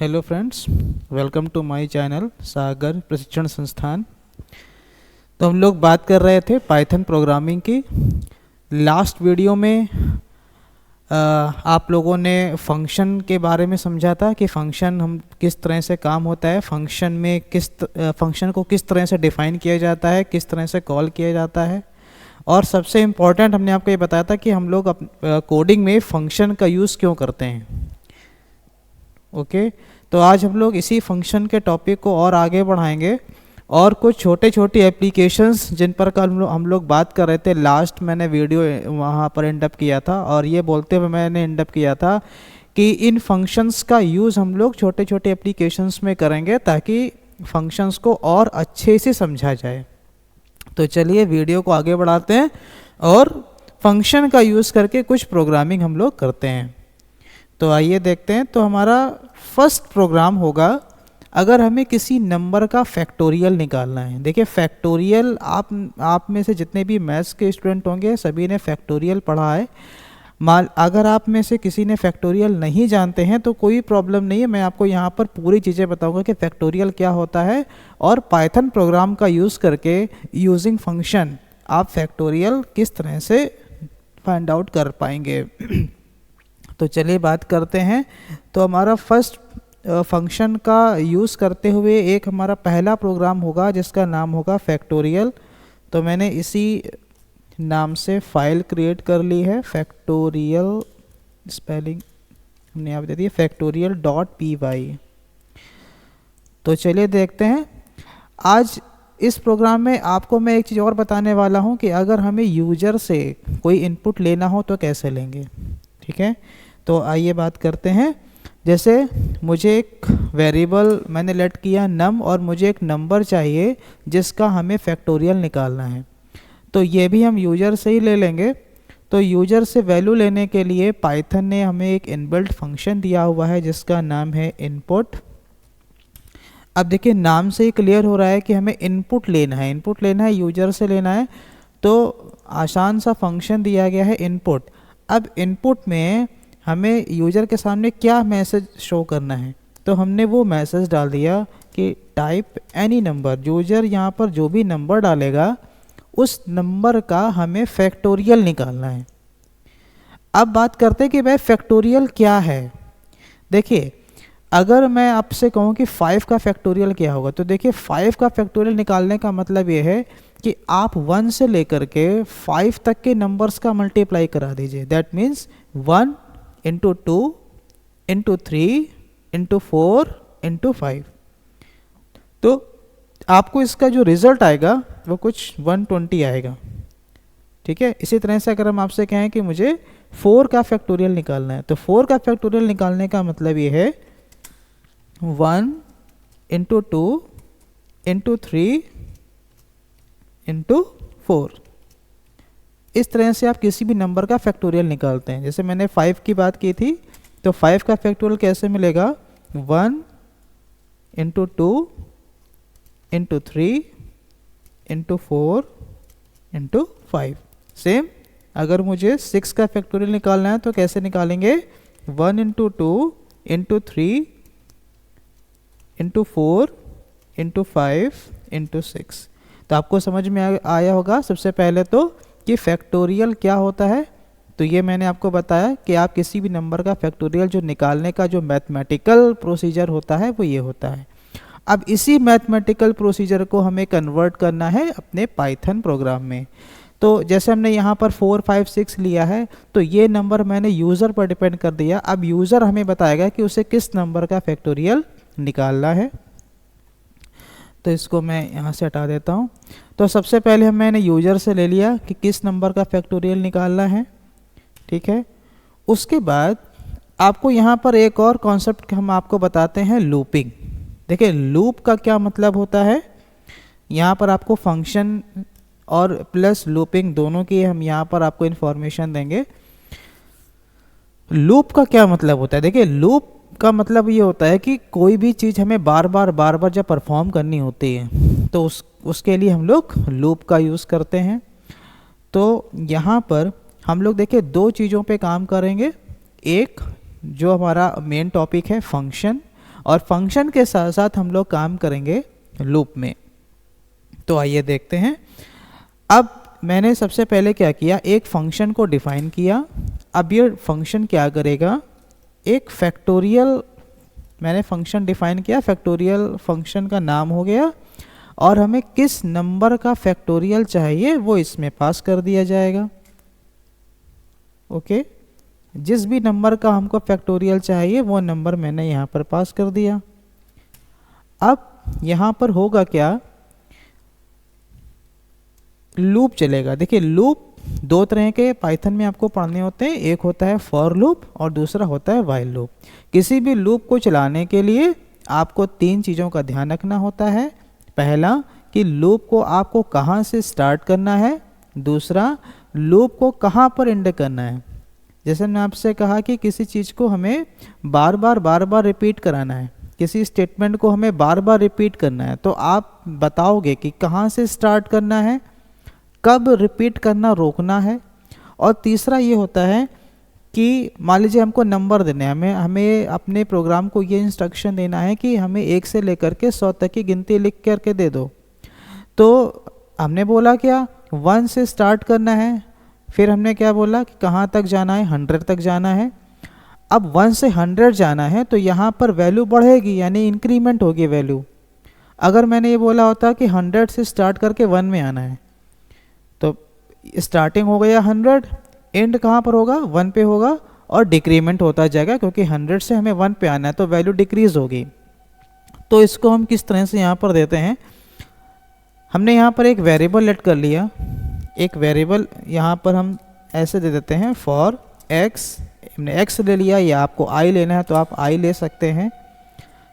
Hello friends, welcome to my channel Sagar प्रशिक्षण संस्थान। तो हम लोग बात कर रहे थे पाइथन प्रोग्रामिंग की। लास्ट वीडियो में आप लोगों ने फंक्शन के बारे में समझा था कि फंक्शन हम किस तरह से काम होता है, फंक्शन में फंक्शन को किस तरह से डिफ़ाइन किया जाता है, किस तरह से कॉल किया जाता है। और सबसे इम्पॉर्टेंट हमने आपको ये बताया था कि हम लोग कोडिंग में फंक्शन का यूज़ क्यों करते हैं। ओके तो आज हम लोग इसी फंक्शन के टॉपिक को और आगे बढ़ाएंगे और कुछ छोटे छोटी एप्लीकेशंस जिन पर कल हम लोग बात कर रहे थे। लास्ट मैंने वीडियो वहाँ पर एंड अप किया था और ये बोलते हुए मैंने एंड अप किया था कि इन फंक्शंस का यूज़ हम लोग छोटे छोटे एप्लीकेशंस में करेंगे ताकि फंक्शंस को और अच्छे से समझा जाए। तो चलिए वीडियो को आगे बढ़ाते हैं और फंक्शन का यूज़ करके कुछ प्रोग्रामिंग हम लोग करते हैं। तो आइए देखते हैं। तो हमारा फर्स्ट प्रोग्राम होगा अगर हमें किसी नंबर का फैक्टोरियल निकालना है। देखिए फैक्टोरियल आप में से जितने भी मैथ्स के स्टूडेंट होंगे सभी ने फैक्टोरियल पढ़ा है। अगर आप में से किसी ने फैक्टोरियल नहीं जानते हैं तो कोई प्रॉब्लम नहीं है, मैं आपको यहाँ पर पूरी चीज़ें बताऊंगा कि फैक्टोरियल क्या होता है और पाइथन प्रोग्राम का यूज़ करके यूजिंग फंक्शन आप फैक्टोरियल किस तरह से फाइंड आउट कर पाएंगे। तो चलिए बात करते हैं। तो हमारा फर्स्ट फंक्शन का यूज़ करते हुए एक हमारा पहला प्रोग्राम होगा जिसका नाम होगा फैक्टोरियल। तो मैंने इसी नाम से फाइल क्रिएट कर ली है, फैक्टोरियल स्पेलिंग हमने यहाँ पे दे दी factorial.py। तो चलिए देखते हैं। आज इस प्रोग्राम में आपको मैं एक चीज़ और बताने वाला हूँ कि अगर हमें यूजर से कोई इनपुट लेना हो तो कैसे लेंगे। ठीक है, तो आइए बात करते हैं। जैसे मुझे एक वेरिएबल मैंने लेट किया नम और मुझे एक नंबर चाहिए जिसका हमें फैक्टोरियल निकालना है, तो ये भी हम यूजर से ही ले लेंगे। तो यूजर से वैल्यू लेने के लिए पाइथन ने हमें एक इनबिल्ट फंक्शन दिया हुआ है जिसका नाम है इनपुट। अब देखिए नाम से ही क्लियर हो रहा है कि हमें इनपुट लेना है, यूजर से लेना है। तो आसान सा फंक्शन दिया गया है इनपुट। अब इनपुट में हमें यूजर के सामने क्या मैसेज शो करना है, तो हमने वो मैसेज डाल दिया कि टाइप एनी नंबर। यूजर यहाँ पर जो भी नंबर डालेगा उस नंबर का हमें फैक्टोरियल निकालना है। अब बात करते हैं कि भाई फैक्टोरियल क्या है। देखिए अगर मैं आपसे कहूँ कि 5 का फैक्टोरियल क्या होगा, तो देखिए 5 का फैक्टोरियल निकालने का मतलब ये है कि आप 1 से लेकर के 5 तक के नंबर्स का मल्टीप्लाई करा दीजिए। That means 1 into 2 into 3 into 4 into 5। तो आपको इसका जो रिजल्ट आएगा वो कुछ 120 आएगा। ठीक है, इसी तरह से अगर हम आपसे कहें कि मुझे 4 का फैक्टोरियल निकालना है, तो 4 का फैक्टोरियल निकालने का मतलब ये है 1 इंटू 2 इंटू 3 इंटू 4। इस तरह से आप किसी भी नंबर का फैक्टोरियल निकालते हैं। जैसे मैंने 5 की बात की थी, तो 5 का फैक्टोरियल कैसे मिलेगा 1 into 2 into 3 into 4 into 5। Same अगर मुझे 6 का फैक्टोरियल निकालना है तो कैसे निकालेंगे 1 into 2 into 3 into 4 into 5 into 6। तो आपको समझ में आया होगा सबसे पहले तो कि फैक्टोरियल क्या होता है। तो ये मैंने आपको बताया कि आप किसी भी नंबर का फैक्टोरियल जो निकालने का जो मैथमेटिकल प्रोसीजर होता है वो ये होता है। अब इसी मैथमेटिकल प्रोसीजर को हमें कन्वर्ट करना है अपने पाइथन प्रोग्राम में। तो जैसे हमने यहाँ पर 4 5 6 लिया है, तो ये नंबर मैंने यूज़र पर डिपेंड कर दिया। अब यूज़र हमें बताएगा कि उसे किस नंबर का फैक्टोरियल निकालना है। तो इसको मैं यहाँ से हटा देता हूँ। तो सबसे पहले मैंने यूजर से ले लिया कि किस नंबर का फैक्टोरियल निकालना है। ठीक है, उसके बाद आपको यहाँ पर एक और कॉन्सेप्ट हम आपको बताते हैं, लूपिंग। देखिए लूप का क्या मतलब होता है। यहाँ पर आपको फंक्शन और प्लस लूपिंग दोनों की हम यहाँ पर आपको इन्फॉर्मेशन देंगे। लूप का क्या मतलब होता है, देखिए लूप का मतलब ये होता है कि कोई भी चीज़ हमें बार बार जब परफॉर्म करनी होती है तो उसके लिए हम लोग लूप का यूज़ करते हैं। तो यहाँ पर हम लोग देखिए 2 चीज़ों पे काम करेंगे। एक जो हमारा मेन टॉपिक है फंक्शन, और फंक्शन के साथ साथ हम लोग काम करेंगे लूप में। तो आइए देखते हैं। अब मैंने सबसे पहले क्या किया, एक फंक्शन को डिफाइन किया। अब ये फंक्शन क्या करेगा, एक फैक्टोरियल, मैंने फंक्शन डिफाइन किया, फैक्टोरियल फंक्शन का नाम हो गया, और हमें किस नंबर का फैक्टोरियल चाहिए वो इसमें पास कर दिया जाएगा। ओके, जिस भी नंबर का हमको फैक्टोरियल चाहिए वो नंबर मैंने यहाँ पर पास कर दिया। अब यहाँ पर होगा क्या, लूप चलेगा। देखिए लूप दो तरह के पाइथन में आपको पढ़ने होते हैं, एक होता है फॉर लूप और दूसरा होता है व्हाइल लूप। किसी भी लूप को चलाने के लिए आपको तीन चीज़ों का ध्यान रखना होता है। पहला कि लूप को आपको कहाँ से स्टार्ट करना है, दूसरा लूप को कहाँ पर एंड करना है। जैसे मैंने आपसे कहा कि किसी चीज़ को हमें बार बार रिपीट कराना है, किसी स्टेटमेंट को हमें बार बार रिपीट करना है, तो आप बताओगे कि कहाँ से स्टार्ट करना है, कब रिपीट करना रोकना है। और तीसरा ये होता है कि मान लीजिए हमको नंबर देने हैं, हमें अपने प्रोग्राम को ये इंस्ट्रक्शन देना है कि हमें 1 से लेकर के 100 तक की गिनती लिख करके दे दो। तो हमने बोला क्या, 1 से स्टार्ट करना है, फिर हमने क्या बोला कि कहाँ तक जाना है, 100 तक जाना है। अब 1 से 100 जाना है तो यहाँ पर वैल्यू बढ़ेगी, यानी इंक्रीमेंट होगी वैल्यू। अगर मैंने ये बोला होता कि 100 से स्टार्ट करके 1 में आना है, तो स्टार्टिंग हो गया 100, एंड कहाँ पर होगा, 1 पे होगा, और डिक्रीमेंट होता जाएगा क्योंकि 100 से हमें 1 पे आना है तो वैल्यू डिक्रीज होगी। तो इसको हम किस तरह से यहाँ पर देते हैं, हमने यहाँ पर एक वेरिएबल लेट कर लिया, एक वेरिएबल यहाँ पर हम ऐसे दे देते हैं फॉर एक्स, हमने एक्स ले लिया, या आपको आई लेना है तो आप आई ले सकते हैं।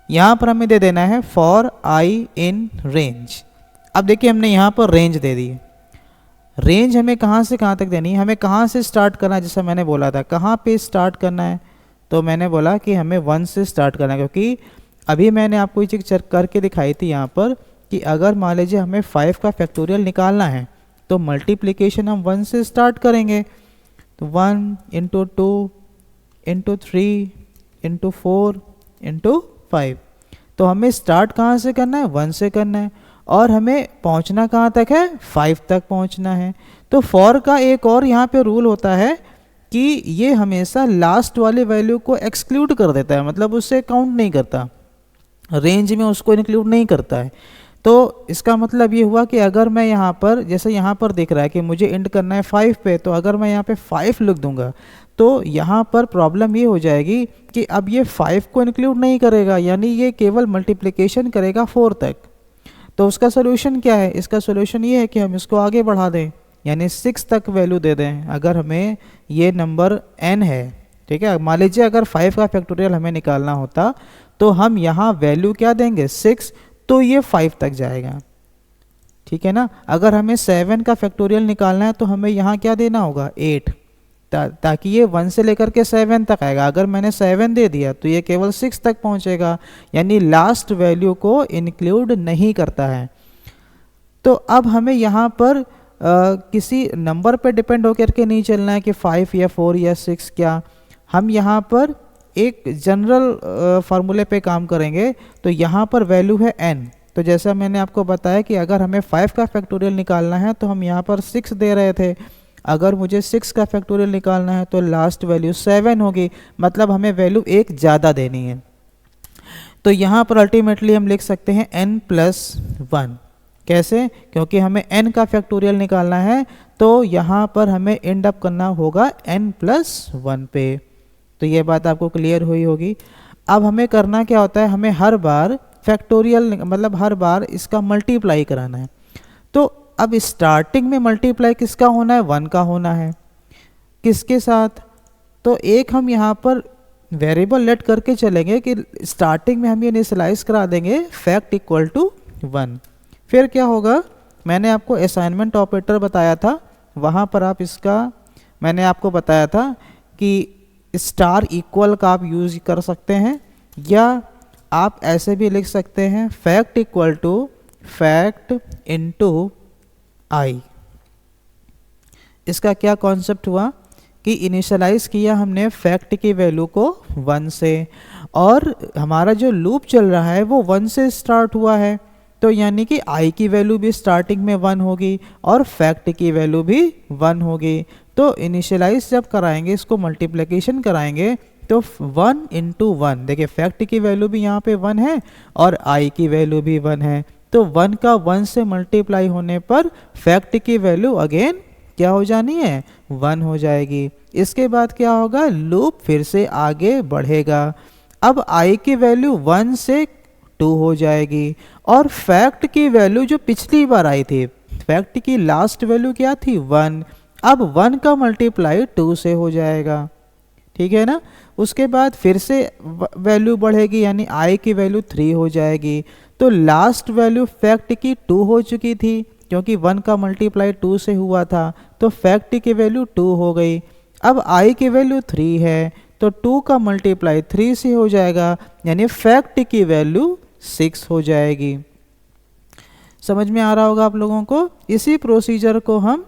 यहाँ पर हमें दे देना है फॉर आई इन रेंज। अब देखिए हमने यहाँ पर रेंज दे दी। रेंज हमें कहाँ से कहाँ तक देनी है, हमें कहाँ से स्टार्ट करना है, जैसा मैंने बोला था कहाँ पे स्टार्ट करना है, तो मैंने बोला कि हमें 1 से स्टार्ट करना है, क्योंकि अभी मैंने आपको ये चीज़ करके दिखाई थी यहाँ पर कि अगर मान लीजिए हमें 5 का फैक्टोरियल निकालना है तो मल्टीप्लिकेशन हम 1 से स्टार्ट करेंगे। तो 1 × 2 × 3 × 4 × 5, तो हमें स्टार्ट कहाँ से करना है, 1 से करना है, और हमें पहुंचना कहाँ तक है, 5 तक पहुंचना है। तो फॉर का एक और यहाँ पे रूल होता है कि ये हमेशा लास्ट वाले वैल्यू को एक्सक्लूड कर देता है, मतलब उससे काउंट नहीं करता, रेंज में उसको इंक्लूड नहीं करता है। तो इसका मतलब ये हुआ कि अगर मैं यहाँ पर, जैसे यहाँ पर दिख रहा है कि मुझे एंड करना है 5 पे, तो अगर मैं यहाँ पे 5 लिख दूंगा तो यहाँ पर प्रॉब्लम ये हो जाएगी कि अब ये 5 को इंक्लूड नहीं करेगा, यानी ये केवल मल्टीप्लिकेशन करेगा 4 तक। तो उसका सोल्यूशन क्या है, इसका सोल्यूशन ये है कि हम इसको आगे बढ़ा दें, यानी 6 तक वैल्यू दे दें। अगर हमें ये नंबर n है, ठीक है, मान लीजिए अगर 5 का फैक्टोरियल हमें निकालना होता तो हम यहाँ वैल्यू क्या देंगे, 6, तो ये 5 तक जाएगा, ठीक है ना। अगर हमें 7 का फैक्टोरियल निकालना है तो हमें यहाँ क्या देना होगा, 8, ताकि ये 1 से लेकर के 7 तक आएगा। अगर मैंने 7 दे दिया तो ये केवल 6 तक पहुंचेगा, यानी लास्ट वैल्यू को इंक्लूड नहीं करता है। तो अब हमें यहाँ पर किसी नंबर पे डिपेंड होकर के नहीं चलना है कि 5 या 4 या 6, क्या हम यहाँ पर एक जनरल फार्मूले पे काम करेंगे। तो यहाँ पर वैल्यू है n, तो जैसा मैंने आपको बताया कि अगर हमें 5 का फैक्टोरियल निकालना है तो हम यहाँ पर 6 दे रहे थे, अगर मुझे 6 का फैक्टोरियल निकालना है तो लास्ट वैल्यू 7 होगी, मतलब हमें वैल्यू एक ज़्यादा देनी है। तो यहाँ पर अल्टीमेटली हम लिख सकते हैं n+1। कैसे, क्योंकि हमें n का फैक्टोरियल निकालना है तो यहाँ पर हमें एंड अप करना होगा n+1 पे। तो ये बात आपको क्लियर हुई होगी। अब हमें करना क्या होता है, हमें हर बार फैक्टोरियल मतलब हर बार इसका मल्टीप्लाई कराना है। तो अब स्टार्टिंग में मल्टीप्लाई किसका होना है, 1 का होना है, किसके साथ, तो एक हम यहाँ पर वेरिएबल लेट करके चलेंगे कि स्टार्टिंग में हम ये इनिशियलाइज करा देंगे फैक्ट इक्वल टू 1। फिर क्या होगा, मैंने आपको असाइनमेंट ऑपरेटर बताया था, वहाँ पर आप इसका मैंने आपको बताया था कि स्टार इक्वल का आप यूज़ कर सकते हैं, या आप ऐसे भी लिख सकते हैं fact equal to fact into i. इसका क्या कॉन्सेप्ट हुआ कि इनिशियलाइज किया हमने फैक्ट की वैल्यू को 1 से, और हमारा जो लूप चल रहा है वो 1 से स्टार्ट हुआ है, तो यानी कि i की वैल्यू भी स्टार्टिंग में 1 होगी और फैक्ट की वैल्यू भी 1 होगी। तो इनिशियलाइज जब कराएंगे, इसको मल्टीप्लिकेशन कराएंगे, तो 1 इंटू 1, देखिए फैक्ट की वैल्यू भी यहाँ पे 1 है और i की वैल्यू भी 1 है, तो 1 का 1 से मल्टीप्लाई होने पर फैक्ट की वैल्यू अगेन क्या हो जानी है, 1 हो जाएगी। इसके बाद क्या होगा, लूप फिर से आगे बढ़ेगा। अब i की वैल्यू 1 से 2 हो जाएगी और फैक्ट की वैल्यू जो पिछली बार आई थी, फैक्ट की लास्ट वैल्यू क्या थी, 1, अब 1 का मल्टीप्लाई 2 से हो जाएगा, ठीक है ना। उसके बाद फिर से वैल्यू बढ़ेगी, यानी i की वैल्यू 3 हो जाएगी। तो लास्ट वैल्यू फैक्ट की 2 हो चुकी थी, क्योंकि 1 का मल्टीप्लाई 2 से हुआ था, तो फैक्ट की वैल्यू 2 हो गई। अब i की वैल्यू 3 है, तो 2 का मल्टीप्लाई 3 से हो जाएगा, यानी फैक्ट की वैल्यू 6 हो जाएगी। समझ में आ रहा होगा आप लोगों को। इसी प्रोसीजर को हम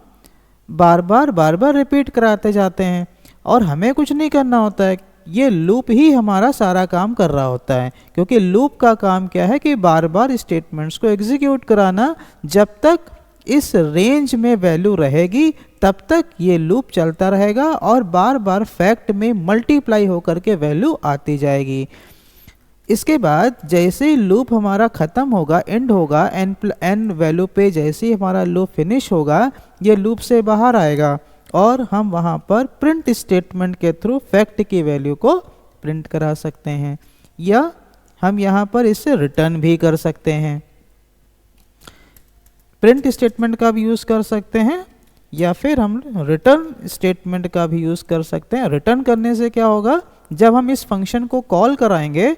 बार बार रिपीट कराते जाते हैं और हमें कुछ नहीं करना होता है, ये लूप ही हमारा सारा काम कर रहा होता है, क्योंकि लूप का काम क्या है कि बार बार स्टेटमेंट्स को एग्जीक्यूट कराना। जब तक इस रेंज में वैल्यू रहेगी तब तक ये लूप चलता रहेगा और बार बार फैक्ट में मल्टीप्लाई होकर के वैल्यू आती जाएगी। इसके बाद जैसे ही लूप हमारा ख़त्म होगा, एंड होगा, n वैल्यू पे जैसे ही हमारा लूप फिनिश होगा, ये लूप से बाहर आएगा और हम वहाँ पर प्रिंट स्टेटमेंट के थ्रू फैक्ट की वैल्यू को प्रिंट करा सकते हैं, या हम यहाँ पर इसे रिटर्न भी कर सकते हैं। प्रिंट स्टेटमेंट का भी यूज़ कर सकते हैं या फिर हम रिटर्न स्टेटमेंट का भी यूज़ कर सकते हैं। रिटर्न करने से क्या होगा, जब हम इस फंक्शन को कॉल कराएंगे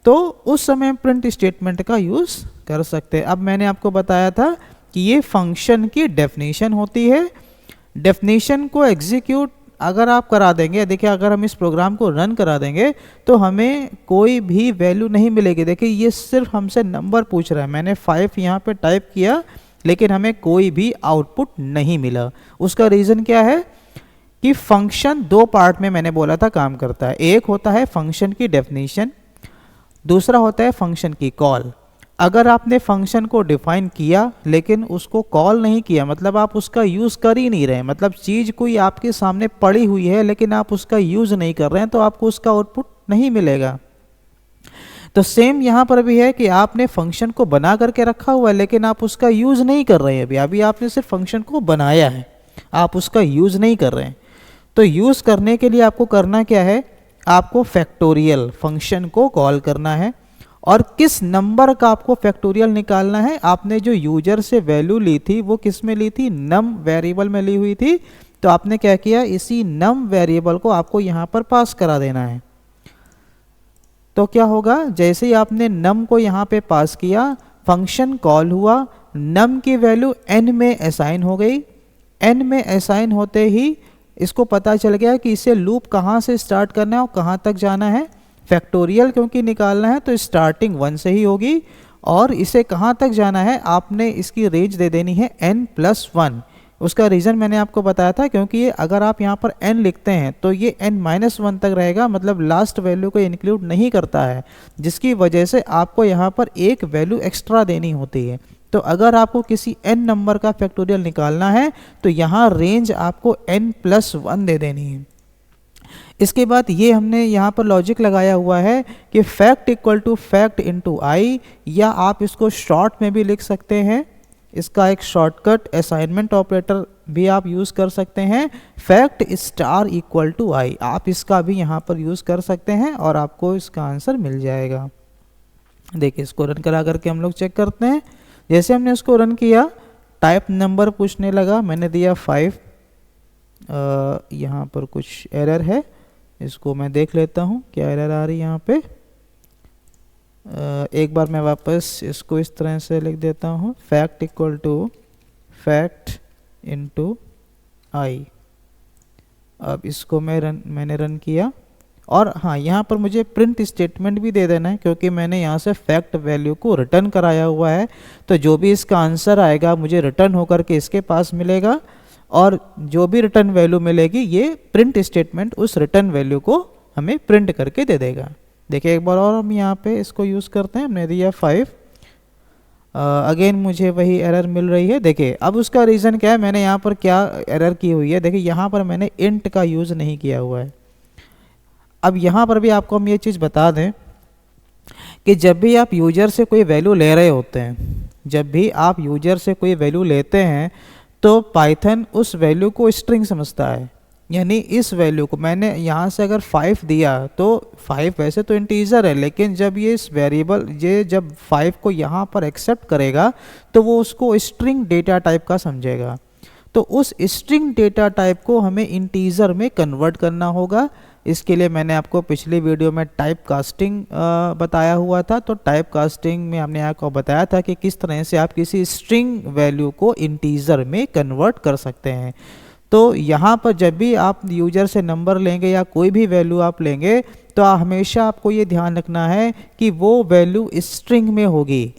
तो उस समय प्रिंट स्टेटमेंट का यूज़ कर सकते हैं। अब मैंने आपको बताया था कि ये फंक्शन की डेफिनेशन होती है। डेफिनेशन को एग्जीक्यूट अगर आप करा देंगे, देखिए अगर हम इस प्रोग्राम को रन करा देंगे तो हमें कोई भी वैल्यू नहीं मिलेगी। देखिए ये सिर्फ हमसे नंबर पूछ रहा है, मैंने 5 यहाँ पे टाइप किया लेकिन हमें कोई भी आउटपुट नहीं मिला। उसका रीज़न क्या है कि फंक्शन 2 पार्ट में मैंने बोला था काम करता है। एक होता है फंक्शन की डेफिनेशन, दूसरा होता है फंक्शन की कॉल। अगर आपने फंक्शन को डिफाइन किया लेकिन उसको कॉल नहीं किया, मतलब आप उसका यूज़ कर ही नहीं रहे, मतलब चीज़ कोई आपके सामने पड़ी हुई है लेकिन आप उसका यूज़ नहीं कर रहे हैं, तो आपको उसका आउटपुट नहीं मिलेगा। तो सेम यहाँ पर भी है कि आपने फंक्शन को बना करके रखा हुआ है लेकिन आप उसका यूज़ नहीं कर रहे हैं। अभी आपने सिर्फ फंक्शन को बनाया है, आप उसका यूज़ नहीं कर रहे हैं। तो यूज़ करने के लिए आपको करना क्या है, आपको फैक्टोरियल फंक्शन को कॉल करना है। और किस नंबर का आपको फैक्टोरियल निकालना है, आपने जो यूजर से वैल्यू ली थी वो किस में ली थी, नम वेरिएबल में ली हुई थी। तो आपने क्या किया, इसी नम वेरिएबल को आपको यहाँ पर पास करा देना है। तो क्या होगा, जैसे ही आपने नम को यहाँ पे पास किया, फंक्शन कॉल हुआ, नम की वैल्यू n में असाइन हो गई। n में असाइन होते ही इसको पता चल गया कि इसे लूप कहाँ से स्टार्ट करना है और कहाँ तक जाना है। फैक्टोरियल क्योंकि निकालना है तो स्टार्टिंग 1 से ही होगी, और इसे कहाँ तक जाना है, आपने इसकी रेंज दे देनी है n+1। उसका रीज़न मैंने आपको बताया था, क्योंकि ये अगर आप यहाँ पर n लिखते हैं तो ये n-1 तक रहेगा, मतलब लास्ट वैल्यू को इंक्लूड नहीं करता है, जिसकी वजह से आपको यहाँ पर एक वैल्यू एक्स्ट्रा देनी होती है। तो अगर आपको किसी n नंबर का फैक्टोरियल निकालना है तो यहाँ रेंज आपको n+1 दे देनी है। इसके बाद ये हमने यहाँ पर लॉजिक लगाया हुआ है कि fact equal to fact into I, या आप इसको शॉर्ट में भी लिख सकते हैं। इसका एक शॉर्टकट असाइनमेंट ऑपरेटर भी आप यूज़ कर सकते हैं, फैक्ट स्टार इक्वल टू आई, आप इसका भी यहाँ पर यूज़ कर सकते हैं और आपको इसका आंसर मिल जाएगा। देखिए इसको रन करा करके हम लोग चेक करते हैं। जैसे हमने इसको रन किया, टाइप नंबर पूछने लगा, मैंने दिया 5। यहाँ पर कुछ एरर है, इसको मैं देख लेता हूँ क्या एरर आ रही है यहाँ पे। एक बार मैं वापस इसको इस तरह से लिख देता हूँ, fact equal to fact into i. अब इसको मैंने रन किया, और हाँ यहाँ पर मुझे प्रिंट स्टेटमेंट भी दे देना है, क्योंकि मैंने यहाँ से फैक्ट वैल्यू को रिटर्न कराया हुआ है। तो जो भी इसका आंसर आएगा मुझे रिटर्न होकर के इसके पास मिलेगा, और जो भी रिटर्न वैल्यू मिलेगी ये प्रिंट स्टेटमेंट उस रिटर्न वैल्यू को हमें प्रिंट करके दे देगा। देखिए एक बार और हम यहाँ पे इसको यूज़ करते हैं, हमने दिया 5, अगेन मुझे वही एरर मिल रही है। देखिए अब उसका रीज़न क्या है, मैंने यहाँ पर क्या एरर की हुई है, देखिए यहाँ पर मैंने इंट का यूज़ नहीं किया हुआ है। अब यहाँ पर भी आपको हम ये चीज़ बता दें कि जब भी आप यूजर से कोई वैल्यू ले रहे होते हैं, जब भी आप यूजर से कोई वैल्यू लेते हैं तो पाइथन उस वैल्यू को स्ट्रिंग समझता है। यानी इस वैल्यू को मैंने यहाँ से अगर 5 दिया तो 5 वैसे तो इंटीजर है, लेकिन जब ये इस वेरिएबल ये जब 5 को यहाँ पर एक्सेप्ट करेगा तो वो उसको स्ट्रिंग डेटा टाइप का समझेगा। तो उस स्ट्रिंग डेटा टाइप को हमें इंटीजर में कन्वर्ट करना होगा। इसके लिए मैंने आपको पिछली वीडियो में टाइप कास्टिंग बताया हुआ था। तो टाइप कास्टिंग में हमने आपको बताया था कि किस तरह से आप किसी स्ट्रिंग वैल्यू को इंटीजर में कन्वर्ट कर सकते हैं। तो यहाँ पर जब भी आप यूजर से नंबर लेंगे या कोई भी वैल्यू आप लेंगे तो हमेशा आपको ये ध्यान रखना है कि वो वैल्यू स्ट्रिंग में होगी।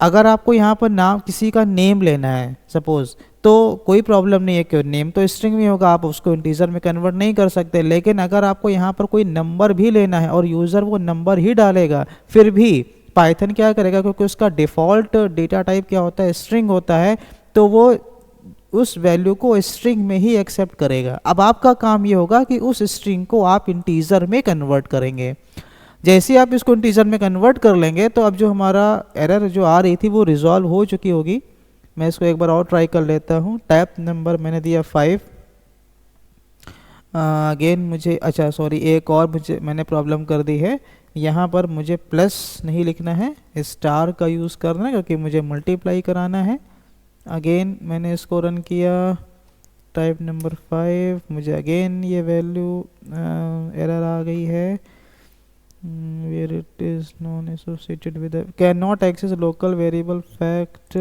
अगर आपको यहाँ पर नाम किसी का नेम लेना है सपोज, तो कोई प्रॉब्लम नहीं है कि नेम तो स्ट्रिंग में होगा, आप उसको इंटीजर में कन्वर्ट नहीं कर सकते। लेकिन अगर आपको यहाँ पर कोई नंबर भी लेना है और यूज़र वो नंबर ही डालेगा, फिर भी पाइथन क्या करेगा, क्योंकि उसका डिफ़ॉल्ट डेटा टाइप क्या होता है, स्ट्रिंग होता है, तो वो उस वैल्यू को स्ट्रिंग में ही एक्सेप्ट करेगा। अब आपका काम ये होगा कि उस स्ट्रिंग को आप इंटीजर में कन्वर्ट करेंगे। जैसे ही आप इसको इंटीजर में कन्वर्ट कर लेंगे तो अब जो हमारा एरर जो आ रही थी वो रिजॉल्व हो चुकी होगी। मैं इसको एक बार और ट्राई कर लेता हूँ। टाइप नंबर मैंने दिया 5, अगेन मुझे अच्छा सॉरी एक और मुझे मैंने प्रॉब्लम कर दी है। यहाँ पर मुझे प्लस नहीं लिखना है, स्टार का यूज़ करना है क्योंकि मुझे मल्टीप्लाई कराना है। अगेन मैंने इसको रन किया, टाइप नंबर 5, मुझे अगेन ये वैल्यू एरर आ गई है, where it is non associated with a cannot access local variable fact।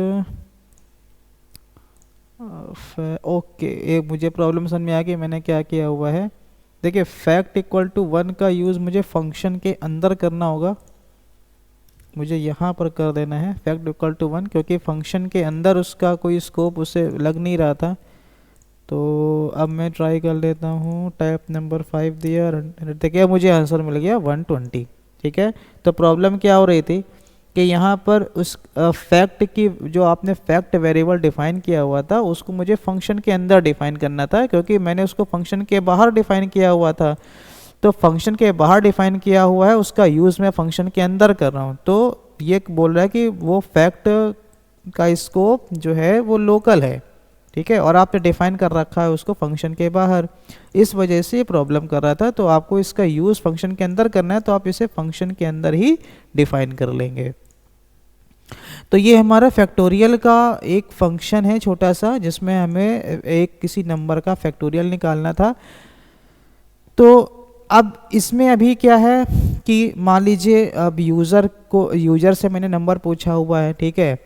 Okay एक मुझे प्रॉब्लम समझ में आ गई, मैंने क्या किया हुआ है। देखिए फैक्ट इक्वल टू 1 का यूज़ मुझे फंक्शन के अंदर करना होगा, मुझे यहाँ पर कर देना है फैक्ट इक्वल टू 1, क्योंकि फंक्शन के अंदर उसका कोई स्कोप उसे लग नहीं रहा था। तो अब मैं ट्राई कर लेता हूँ, टाइप नंबर 5 दिया, देखिए मुझे आंसर मिल गया 120। ठीक है, तो प्रॉब्लम क्या हो रही थी कि यहाँ पर उस फैक्ट की जो आपने फैक्ट वेरिएबल डिफाइन किया हुआ था उसको मुझे फंक्शन के अंदर डिफाइन करना था, क्योंकि मैंने उसको फंक्शन के बाहर डिफाइन किया हुआ था। तो फंक्शन के बाहर डिफाइन किया हुआ है, उसका यूज़ मैं फंक्शन के अंदर कर रहा हूँ। तो ये बोल रहा है कि वो फैक्ट का स्कोप जो है वो लोकल है, ठीक है, और आपने डिफाइन कर रखा है उसको फंक्शन के बाहर, इस वजह से ये प्रॉब्लम कर रहा था। तो आपको इसका यूज़ फंक्शन के अंदर करना है, तो आप इसे फंक्शन के अंदर ही डिफाइन कर लेंगे। तो ये हमारा फैक्टोरियल का एक फंक्शन है छोटा सा, जिसमें हमें एक किसी नंबर का फैक्टोरियल निकालना था। तो अब इसमें अभी क्या है कि मान लीजिए अब यूज़र से मैंने नंबर पूछा हुआ है, ठीक है,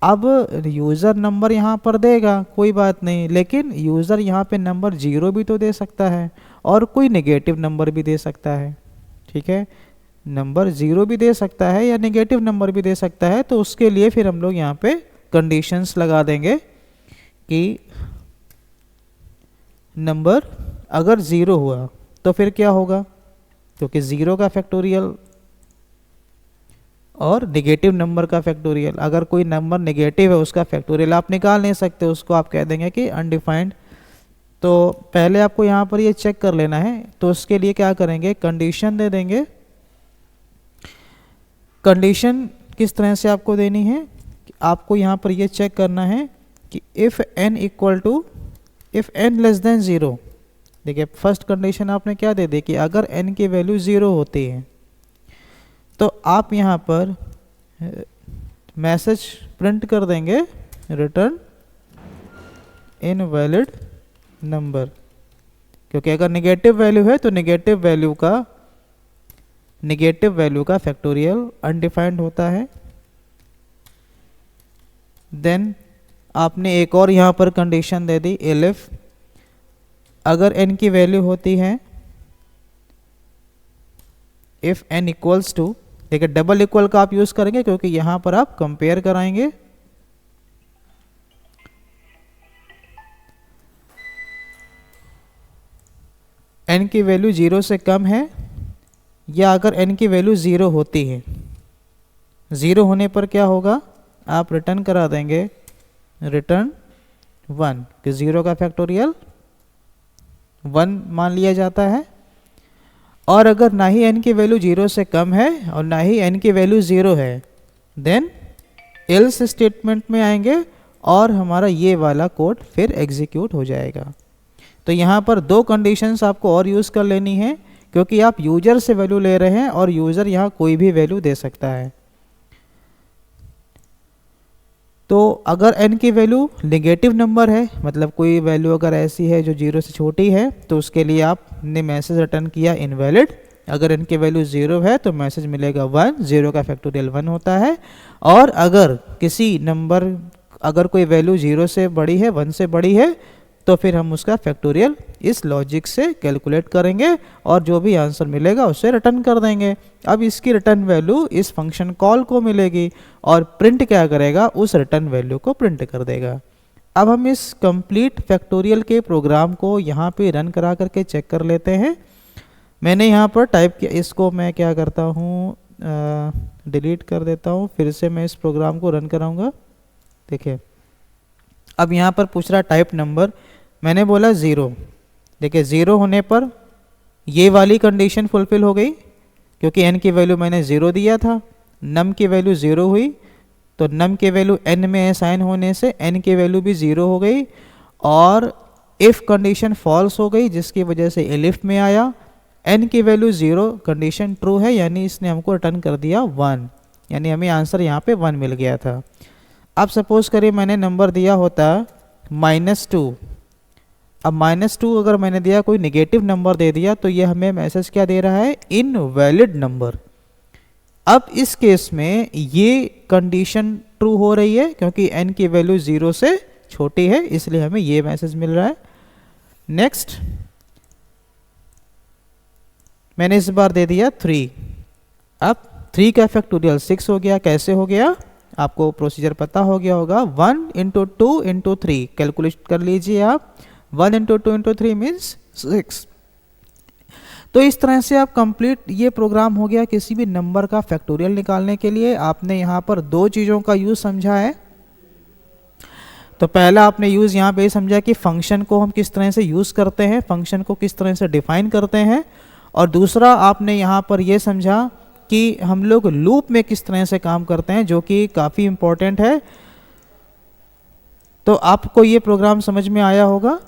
अब यूज़र नंबर यहाँ पर देगा, कोई बात नहीं, लेकिन यूज़र यहाँ पे नंबर 0 भी तो दे सकता है और कोई नेगेटिव नंबर भी दे सकता है। ठीक है, नंबर 0 भी दे सकता है या नेगेटिव नंबर भी दे सकता है। तो उसके लिए फिर हम लोग यहाँ पे कंडीशंस लगा देंगे कि नंबर अगर 0 हुआ तो फिर क्या होगा, क्योंकि 0 का फैक्टोरियल और नेगेटिव नंबर का फैक्टोरियल, अगर कोई नंबर नेगेटिव है उसका फैक्टोरियल आप निकाल नहीं सकते, उसको आप कह देंगे कि अनडिफाइंड। तो पहले आपको यहाँ पर ये चेक कर लेना है, तो उसके लिए क्या करेंगे, कंडीशन दे देंगे। कंडीशन किस तरह से आपको देनी है, आपको यहाँ पर ये चेक करना है कि if n equal to if n less than 0। देखिए फर्स्ट कंडीशन आपने क्या दे दी कि अगर n की वैल्यू 0 होती है तो आप यहाँ पर मैसेज प्रिंट कर देंगे रिटर्न इनवैलिड नंबर, क्योंकि अगर नेगेटिव वैल्यू है तो नेगेटिव वैल्यू का फैक्टोरियल अनडिफाइंड होता है। देन आपने एक और यहाँ पर कंडीशन दे दी, एलिफ अगर n की वैल्यू होती है इफ n इक्वल्स टू, देखिए डबल इक्वल का आप यूज करेंगे क्योंकि यहाँ पर आप कंपेयर कराएंगे। n की वैल्यू 0 से कम है या अगर n की वैल्यू 0 होती है। 0 होने पर क्या होगा, आप रिटर्न करा देंगे रिटर्न 1 कि 0 का फैक्टोरियल 1 मान लिया जाता है। और अगर ना ही n की वैल्यू 0 से कम है और ना ही n की वैल्यू 0 है, देन एल्स स्टेटमेंट में आएंगे और हमारा ये वाला कोड फिर एग्जीक्यूट हो जाएगा। तो यहाँ पर दो कंडीशंस आपको और यूज़ कर लेनी है, क्योंकि आप यूजर से वैल्यू ले रहे हैं और यूज़र यहाँ कोई भी वैल्यू दे सकता है। तो अगर n की वैल्यू नेगेटिव नंबर है, मतलब कोई वैल्यू अगर ऐसी है जो 0 से छोटी है, तो उसके लिए आपने मैसेज रिटर्न किया इनवैलिड। अगर n की वैल्यू 0 है तो मैसेज मिलेगा 1, 0 का फैक्टोरियल 1 होता है। और अगर किसी नंबर अगर कोई वैल्यू 0 से बड़ी है, 1 से बड़ी है, तो फिर हम उसका फैक्टोरियल इस लॉजिक से कैलकुलेट करेंगे और जो भी आंसर मिलेगा उसे रिटर्न कर देंगे। अब इसकी रिटर्न वैल्यू इस फंक्शन कॉल को मिलेगी और प्रिंट क्या करेगा, उस रिटर्न वैल्यू को प्रिंट कर देगा। अब हम इस कंप्लीट फैक्टोरियल के प्रोग्राम को यहाँ पे रन करा करके चेक कर लेते हैं। मैंने यहाँ पर टाइप किया, इसको मैं क्या करता हूँ, डिलीट कर देता हूँ, फिर से मैं इस प्रोग्राम को रन कराऊँगा। देखिए अब यहाँ पर पूछ रहा टाइप नंबर, मैंने बोला 0। देखिए 0 होने पर ये वाली कंडीशन फुलफिल हो गई, क्योंकि n की वैल्यू मैंने 0 दिया था, num की वैल्यू 0 हुई, तो num की वैल्यू n में असाइन होने से n की वैल्यू भी 0 हो गई। और इफ़ कंडीशन फॉल्स हो गई, जिसकी वजह से elif में आया, n की वैल्यू 0, कंडीशन ट्रू है, यानी इसने हमको रिटर्न कर दिया 1, यानी हमें आंसर यहाँ पे 1 मिल गया था। अब सपोज करिए मैंने नंबर दिया होता -2। अब -2 अगर मैंने दिया, कोई नेगेटिव नंबर दे दिया, तो ये हमें मैसेज क्या दे रहा है, इनवैलिड नंबर। अब इस केस में ये कंडीशन ट्रू हो रही है, क्योंकि n की वैल्यू 0 से छोटी है, इसलिए हमें ये मैसेज मिल रहा है। नेक्स्ट मैंने इस बार दे दिया 3। अब 3 का फैक्टोरियल 6 हो गया। कैसे हो गया, आपको प्रोसीजर पता हो गया होगा, 1 × 2 × 3 कैलकुलेट कर लीजिए आप। 1 × 2 × 3 मीन्स 6। तो इस तरह से आप कंप्लीट ये प्रोग्राम हो गया किसी भी नंबर का फैक्टोरियल निकालने के लिए। आपने यहाँ पर दो चीज़ों का यूज़ समझा है। तो पहला आपने यूज़ यहाँ पे समझा कि फंक्शन को हम किस तरह से यूज़ करते हैं, फंक्शन को किस तरह से डिफाइन करते हैं। और दूसरा आपने यहाँ पर ये समझा कि हम लोग लूप में किस तरह से काम करते हैं, जो कि काफ़ी इम्पोर्टेंट है। तो आपको ये प्रोग्राम समझ में आया होगा।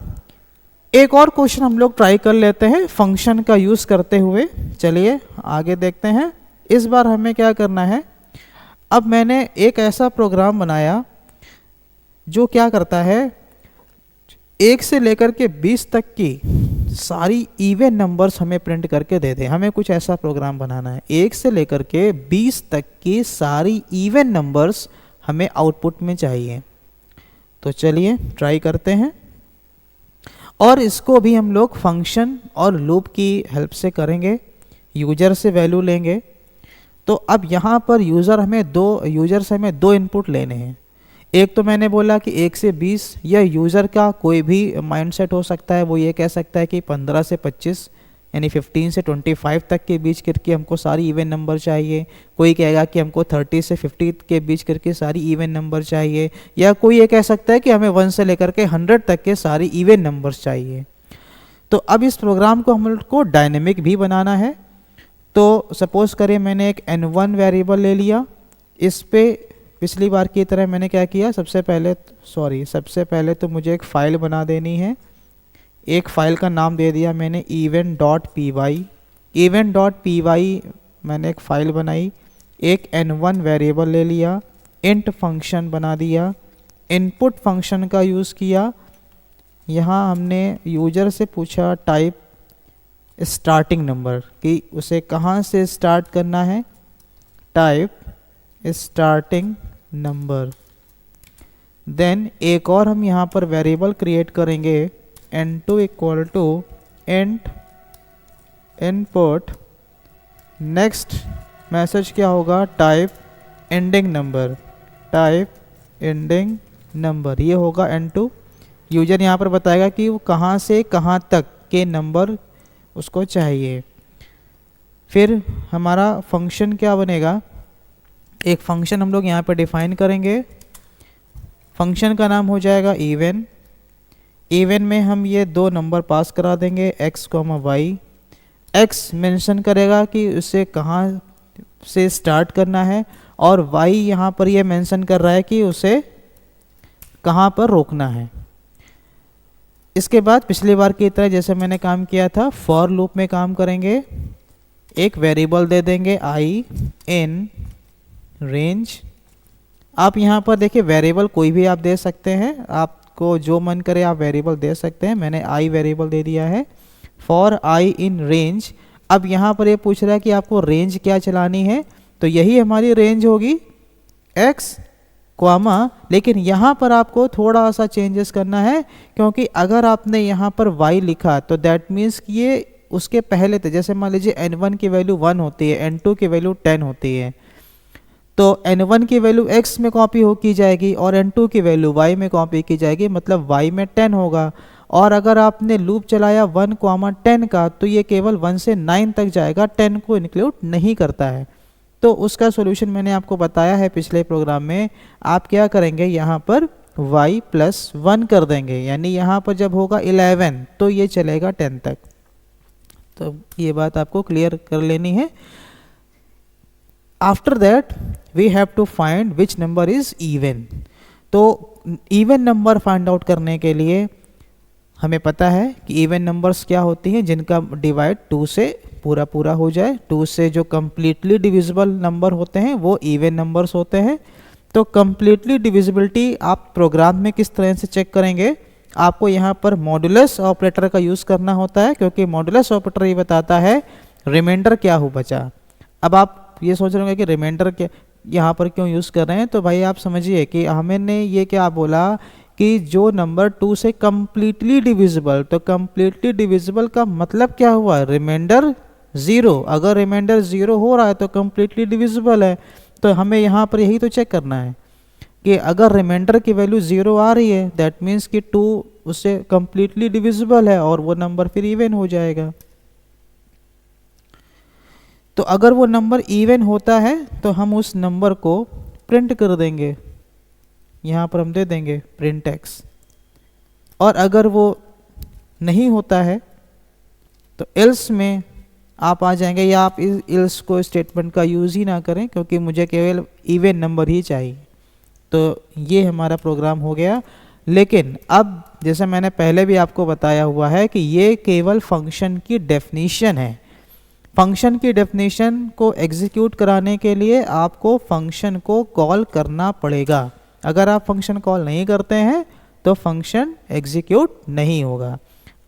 एक और क्वेश्चन हम लोग ट्राई कर लेते हैं फंक्शन का यूज़ करते हुए। चलिए आगे देखते हैं। इस बार हमें क्या करना है, अब मैंने एक ऐसा प्रोग्राम बनाया जो क्या करता है, 1 से लेकर के 20 तक की सारी इवन नंबर्स हमें प्रिंट करके दे दे। हमें कुछ ऐसा प्रोग्राम बनाना है, 1 से लेकर के 20 तक की सारी इवन नंबर्स हमें आउटपुट में चाहिए। तो चलिए ट्राई करते हैं, और इसको भी हम लोग फंक्शन और लूप की हेल्प से करेंगे। यूजर से वैल्यू लेंगे। तो अब यहाँ पर यूजर से हमें दो इनपुट लेने हैं। एक तो मैंने बोला कि 1 से 20, यह यूज़र का कोई भी माइंडसेट हो सकता है। वो ये कह सकता है कि 15 से 25 यानी 15 से 25 तक के बीच करके हमको सारी इवन नंबर चाहिए। कोई कहेगा कि हमको 30 से 50 के बीच करके सारी इवन नंबर चाहिए। या कोई ये कह सकता है कि हमें 1 से लेकर के 100 तक के सारी इवन नंबर्स चाहिए। तो अब इस प्रोग्राम को हम लोग को डायनेमिक भी बनाना है। तो सपोज़ करें मैंने एक n1 वेरिएबल ले लिया। इस पे पिछली बार की तरह मैंने क्या किया, सबसे पहले तो मुझे एक फ़ाइल बना देनी है। एक फ़ाइल का नाम दे दिया मैंने event.py। event.py मैंने एक फ़ाइल बनाई। एक n1 वेरिएबल ले लिया, int फंक्शन बना दिया, इनपुट फंक्शन का यूज़ किया। यहाँ हमने यूजर से पूछा टाइप स्टार्टिंग नंबर, कि उसे कहाँ से स्टार्ट करना है, टाइप स्टार्टिंग नंबर। देन एक और हम यहाँ पर वेरिएबल क्रिएट करेंगे n2 equal to int input. Next message क्या होगा, type ending number, type ending number, ये होगा n2। यूजर यहाँ पर बताएगा कि वो कहाँ से कहाँ तक के नंबर उसको चाहिए। फिर हमारा फंक्शन क्या बनेगा, एक फंक्शन हम लोग यहाँ पर डिफाइन करेंगे। फंक्शन का नाम हो जाएगा इवन। इवन में हम ये दो नंबर पास करा देंगे x, y। x मेंशन करेगा कि उसे कहाँ से स्टार्ट करना है, और y यहाँ पर ये मेंशन कर रहा है कि उसे कहाँ पर रोकना है। इसके बाद पिछली बार की तरह जैसे मैंने काम किया था, फॉर लूप में काम करेंगे। एक वेरिएबल दे देंगे i in रेंज। आप यहाँ पर देखिए वेरिएबल कोई भी आप दे सकते हैं, आपको जो मन करे आप वेरिएबल दे सकते हैं। मैंने i वेरिएबल दे दिया है। For i in range. अब यहाँ पर ये पूछ रहा है कि आपको रेंज क्या चलानी है, तो यही हमारी रेंज होगी x, लेकिन यहाँ पर आपको थोड़ा सा चेंजेस करना है, क्योंकि अगर आपने यहाँ पर y लिखा तो दैट मीन्स कि ये उसके पहले थे। जैसे मान लीजिए n1 की वैल्यू 1 होती है, n2 की वैल्यू 10 होती है, तो n1 की वैल्यू x में कॉपी की जाएगी और n2 की वैल्यू y में कॉपी की जाएगी, मतलब y में 10 होगा। और अगर आपने लूप चलाया 1, 10 का, तो ये केवल 1 से 9 तक जाएगा, 10 को इंक्लूड नहीं करता है। तो उसका सॉल्यूशन मैंने आपको बताया है पिछले प्रोग्राम में। आप क्या करेंगे, यहाँ पर y + 1 कर देंगे, यानी यहाँ पर जब होगा 11 तो ये चलेगा 10 तक। तो ये बात आपको क्लियर कर लेनी है। After that we have to find which number is even. तो इवन नंबर फाइंड आउट करने के लिए हमें पता है कि इवन नंबर्स क्या होती हैं, जिनका डिवाइड 2 से पूरा हो जाए। 2 से जो कम्प्लीटली डिविजिबल नंबर होते हैं वो इवन नंबर्स होते हैं। तो कम्प्लीटली डिविजिबिलिटी आप प्रोग्राम में किस तरह से चेक करेंगे, आपको यहाँ पर मॉडुलस ऑपरेटर का यूज़ करना होता है, क्योंकि मॉडुलस ऑपरेटर ये बताता है रिमाइंडर क्या हो बचा। अब आप ये सोच रहे होंगे कि रिमाइंडर क्या यहाँ पर क्यों यूज़ कर रहे हैं, तो भाई आप समझिए कि हमने ये क्या बोला कि जो नंबर 2 से कम्प्लीटली डिविजिबल, तो कम्प्लीटली डिविजिबल का मतलब क्या हुआ, रिमाइंडर 0। अगर रिमाइंडर 0 हो रहा है तो कम्प्लीटली डिविजिबल है। तो हमें यहाँ पर यही तो चेक करना है कि अगर रिमाइंडर की वैल्यू 0 आ रही है, दैट मीन्स कि 2 उससे कम्प्लीटली डिविजिबल है और वो नंबर फिर इवन हो जाएगा। तो अगर वो नंबर इवन होता है तो हम उस नंबर को प्रिंट कर देंगे, यहाँ पर हम दे देंगे प्रिंट x। और अगर वो नहीं होता है तो एल्स में आप आ जाएंगे, या आप इस एल्स को स्टेटमेंट का यूज़ ही ना करें, क्योंकि मुझे केवल इवन नंबर ही चाहिए। तो ये हमारा प्रोग्राम हो गया। लेकिन अब जैसे मैंने पहले भी आपको बताया हुआ है कि ये केवल फंक्शन की डेफिनीशन है। फंक्शन की डेफिनेशन को एग्जीक्यूट कराने के लिए आपको फंक्शन को कॉल करना पड़ेगा। अगर आप फंक्शन कॉल नहीं करते हैं तो फंक्शन एग्जीक्यूट नहीं होगा।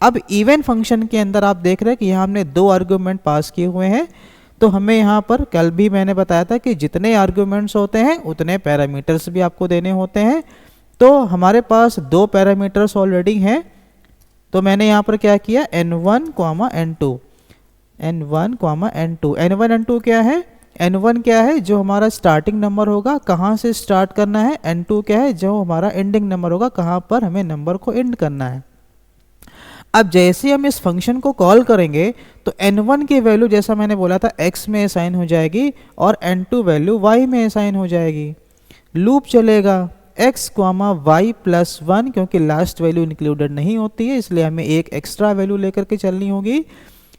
अब इवन फंक्शन के अंदर आप देख रहे हैं कि यहाँ हमने 2 आर्गुमेंट पास किए हुए हैं। तो हमें यहाँ पर कल भी मैंने बताया था कि जितने आर्गुमेंट्स होते हैं उतने पैरामीटर्स भी आपको देने होते हैं। तो हमारे पास 2 पैरामीटर्स ऑलरेडी हैं। तो मैंने यहाँ पर क्या किया, n1, n2, n1, n2। n1 n2 क्या है, n1 क्या है, जो हमारा स्टार्टिंग नंबर होगा, कहाँ से स्टार्ट करना है। n2 क्या है, जो हमारा एंडिंग नंबर होगा, कहाँ पर हमें नंबर को एंड करना है। अब जैसे हम इस फंक्शन को कॉल करेंगे तो n1 की वैल्यू जैसा मैंने बोला था x में असाइन हो जाएगी और n2 वैल्यू y में असाइन हो जाएगी। लूप चलेगा x, y + 1, क्योंकि लास्ट वैल्यू इंक्लूडेड नहीं होती है, इसलिए हमें एक एक्स्ट्रा वैल्यू लेकर के चलनी होगी।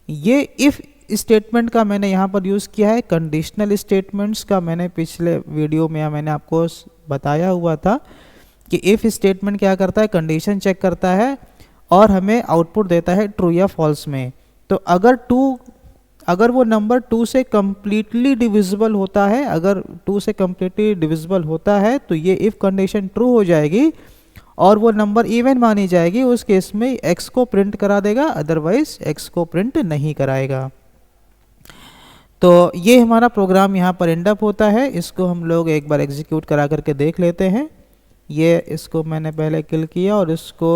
ये इफ़ स्टेटमेंट का मैंने यहाँ पर यूज़ किया है। कंडीशनल स्टेटमेंट्स का मैंने पिछले वीडियो में मैंने आपको बताया हुआ था कि इफ़ स्टेटमेंट क्या करता है, कंडीशन चेक करता है और हमें आउटपुट देता है ट्रू या फॉल्स में। तो अगर वो नंबर 2 से कम्प्लीटली डिविजिबल होता है, अगर 2 से कम्प्लीटली डिविजिबल होता है तो ये इफ़ कंडीशन ट्रू हो जाएगी और वो नंबर इवन मानी जाएगी। उस केस में x को प्रिंट करा देगा, अदरवाइज x को प्रिंट नहीं कराएगा। तो ये हमारा प्रोग्राम यहाँ पर एंड अप होता है। इसको हम लोग एक बार एग्जीक्यूट करा करके देख लेते हैं। ये इसको मैंने पहले किल किया और इसको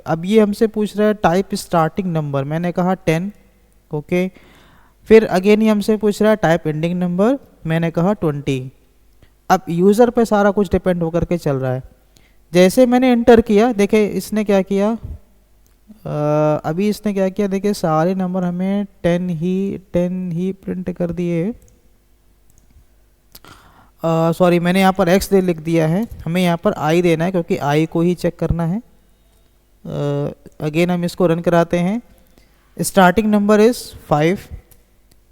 अब ये हमसे पूछ रहा है टाइप स्टार्टिंग नंबर, मैंने कहा 10, ओके। फिर अगेन ये हमसे पूछ रहा है टाइप एंडिंग नंबर, मैंने कहा 20। अब यूज़र पे सारा कुछ डिपेंड होकर के चल रहा है। जैसे मैंने एंटर किया, देखे इसने क्या किया, अभी इसने क्या किया, देखिए सारे नंबर हमें 10 ही प्रिंट कर दिए। सॉरी, मैंने यहाँ पर x दे लिख दिया है, हमें यहाँ पर i देना है क्योंकि i को ही चेक करना है। अगेन हम इसको रन कराते हैं। Starting number is 5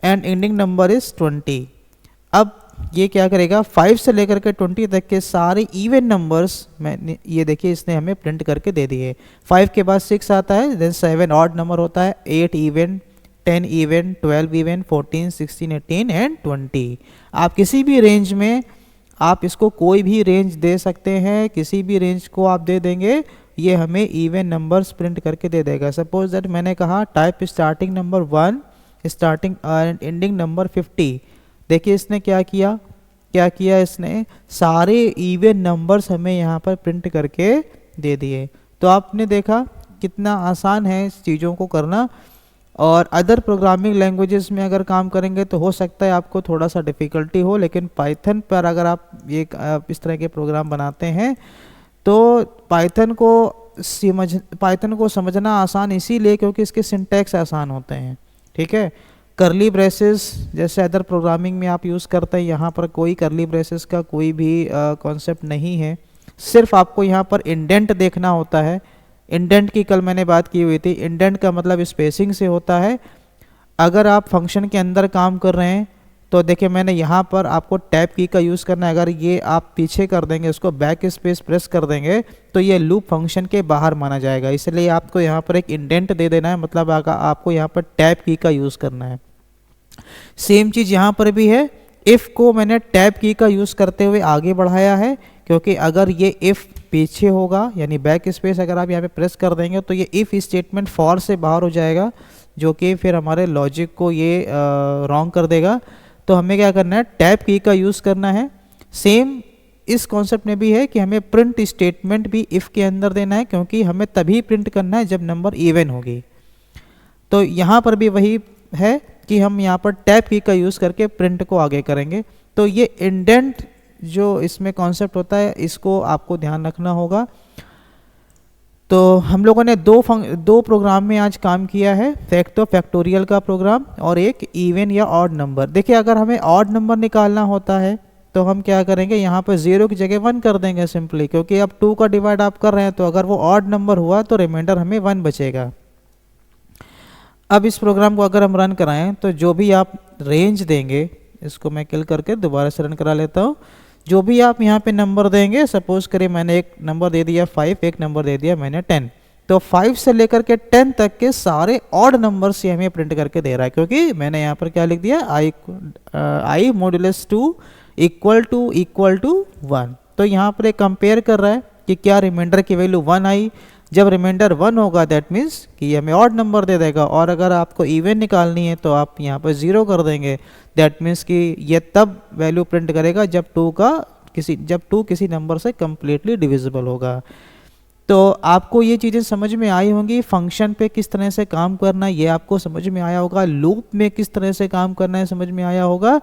and ending number is 20। अब ये क्या करेगा, 5 से लेकर के 20 तक के सारे इवन नंबर्स मैंने ये देखिए इसने हमें प्रिंट करके दे दिए। 5 के बाद 6 आता है, देन 7 ऑड नंबर होता है, 8 इवन, 10 इवन, 12 इवन, 14, 16, 18 एंड 20। आप किसी भी रेंज में आप इसको कोई भी रेंज दे सकते हैं, किसी भी रेंज को आप दे देंगे, ये हमें इवन नंबर्स प्रिंट करके दे देगा। सपोज दैट मैंने कहा type starting number 1 starting and ending number 50। देखिए इसने क्या किया इसने सारे इवन नंबर्स हमें यहाँ पर प्रिंट करके दे दिए। तो आपने देखा कितना आसान है इस चीज़ों को करना। और अदर प्रोग्रामिंग लैंग्वेजेस में अगर काम करेंगे तो हो सकता है आपको थोड़ा सा डिफ़िकल्टी हो, लेकिन पाइथन पर अगर आप इस तरह के प्रोग्राम बनाते हैं तो पाइथन को समझना आसान इसीलिए क्योंकि इसके सिंटैक्स आसान होते हैं। ठीक है, करली ब्रेसेस जैसे अदर प्रोग्रामिंग में आप यूज़ करते हैं, यहाँ पर कोई करली ब्रेसेस का कोई भी कॉन्सेप्ट नहीं है। सिर्फ आपको यहाँ पर इंडेंट देखना होता है। इंडेंट की कल मैंने बात की हुई थी। इंडेंट का मतलब स्पेसिंग से होता है। अगर आप फंक्शन के अंदर काम कर रहे हैं तो देखिए मैंने यहाँ पर आपको टैब की का यूज़ करना है। अगर ये आप पीछे कर देंगे, इसको बैक स्पेस प्रेस कर देंगे तो ये लूप फंक्शन के बाहर माना जाएगा। इसलिए आपको यहाँ पर एक इंडेंट दे देना है, मतलब आपको यहाँ पर टैब की का यूज़ करना है। सेम चीज़ यहाँ पर भी है। इफ़ को मैंने टैब की का यूज़ करते हुए आगे बढ़ाया है क्योंकि अगर ये इफ़ पीछे होगा यानी बैक स्पेस अगर आप यहाँ पे प्रेस कर देंगे तो ये इफ़ स्टेटमेंट फॉर से बाहर हो जाएगा, जो कि फिर हमारे लॉजिक को ये रॉन्ग कर देगा। तो हमें क्या करना है, टैब की का यूज़ करना है। सेम इस कॉन्सेप्ट में भी है कि हमें प्रिंट स्टेटमेंट भी इफ़ के अंदर देना है क्योंकि हमें तभी प्रिंट करना है जब नंबर इवन होगी। तो यहाँ पर भी वही है कि हम यहाँ पर टैब की का यूज़ करके प्रिंट को आगे करेंगे। तो ये इंडेंट जो इसमें कॉन्सेप्ट होता है इसको आपको ध्यान रखना होगा। तो हम लोगों ने दो प्रोग्राम में आज काम किया है, फैक्टोरियल का प्रोग्राम और एक इवन या ऑड नंबर। देखिए अगर हमें ऑड नंबर निकालना होता है तो हम क्या करेंगे, यहाँ पर 0 की जगह 1 कर देंगे सिंपली, क्योंकि अब 2 का डिवाइड आप कर रहे हैं तो अगर वो ऑड नंबर हुआ तो रिमाइंडर हमें 1 बचेगा। अब इस प्रोग्राम को अगर हम रन कराएं तो जो भी आप रेंज देंगे, इसको मैं किल करके दोबारा से रन करा लेता हूँ, जो भी आप यहाँ पे नंबर देंगे, सपोज करिए मैंने एक नंबर दे दिया 5, एक नंबर दे दिया मैंने 10, तो 5 से लेकर के 10 तक के सारे ऑड नंबर्स ये हमें प्रिंट करके दे रहा है, क्योंकि मैंने यहाँ पर क्या लिख दिया, i मॉड्यूलस 2 इक्वल टू 1। तो यहाँ पर एक कंपेयर कर रहा है कि क्या रिमाइंडर की वैल्यू 1 आई। जब रिमाइंडर 1 होगा दैट मीन्स कि ये हमें ऑड नंबर दे देगा, और अगर आपको इवन निकालनी है तो आप यहाँ पर 0 कर देंगे, दैट मीन्स कि ये तब वैल्यू प्रिंट करेगा जब 2 किसी नंबर से कम्प्लीटली डिविजिबल होगा। तो आपको ये चीज़ें समझ में आई होंगी, फंक्शन पे किस तरह से काम करना है ये आपको समझ में आया होगा, लूप में किस तरह से काम करना है समझ में आया होगा।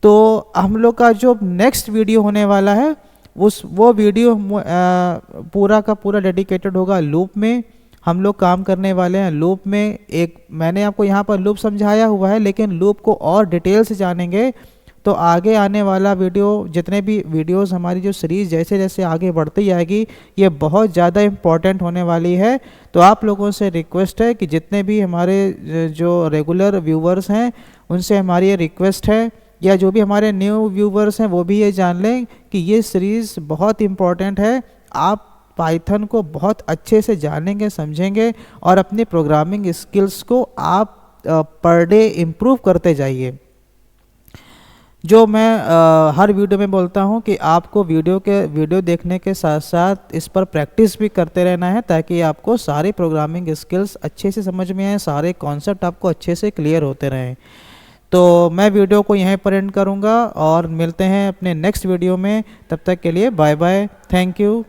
तो हम लोग का जो नेक्स्ट वीडियो होने वाला है वो वीडियो पूरा का पूरा डेडिकेटेड होगा लूप में। हम लोग काम करने वाले हैं लूप में। एक मैंने आपको यहाँ पर लूप समझाया हुआ है, लेकिन लूप को और डिटेल से जानेंगे तो आगे आने वाला वीडियो, जितने भी वीडियोस हमारी जो सीरीज़ जैसे जैसे आगे बढ़ती जाएगी, ये बहुत ज़्यादा इम्पॉर्टेंट होने वाली है। तो आप लोगों से रिक्वेस्ट है कि जितने भी हमारे जो रेगुलर व्यूवर्स हैं उनसे हमारी ये रिक्वेस्ट है, या जो भी हमारे न्यू व्यूवर्स हैं वो भी ये जान लें कि ये सीरीज़ बहुत इम्पॉर्टेंट है। आप पाइथन को बहुत अच्छे से जानेंगे, समझेंगे और अपने प्रोग्रामिंग स्किल्स को आप पर डे इम्प्रूव करते जाइए। जो मैं हर वीडियो में बोलता हूँ कि आपको वीडियो देखने के साथ साथ इस पर प्रैक्टिस भी करते रहना है, ताकि आपको सारे प्रोग्रामिंग स्किल्स अच्छे से समझ में आए, सारे कॉन्सेप्ट आपको अच्छे से क्लियर होते रहें। तो मैं वीडियो को यहीं पर एंड करूँगा और मिलते हैं अपने नेक्स्ट वीडियो में। तब तक के लिए बाय बाय, थैंक यू।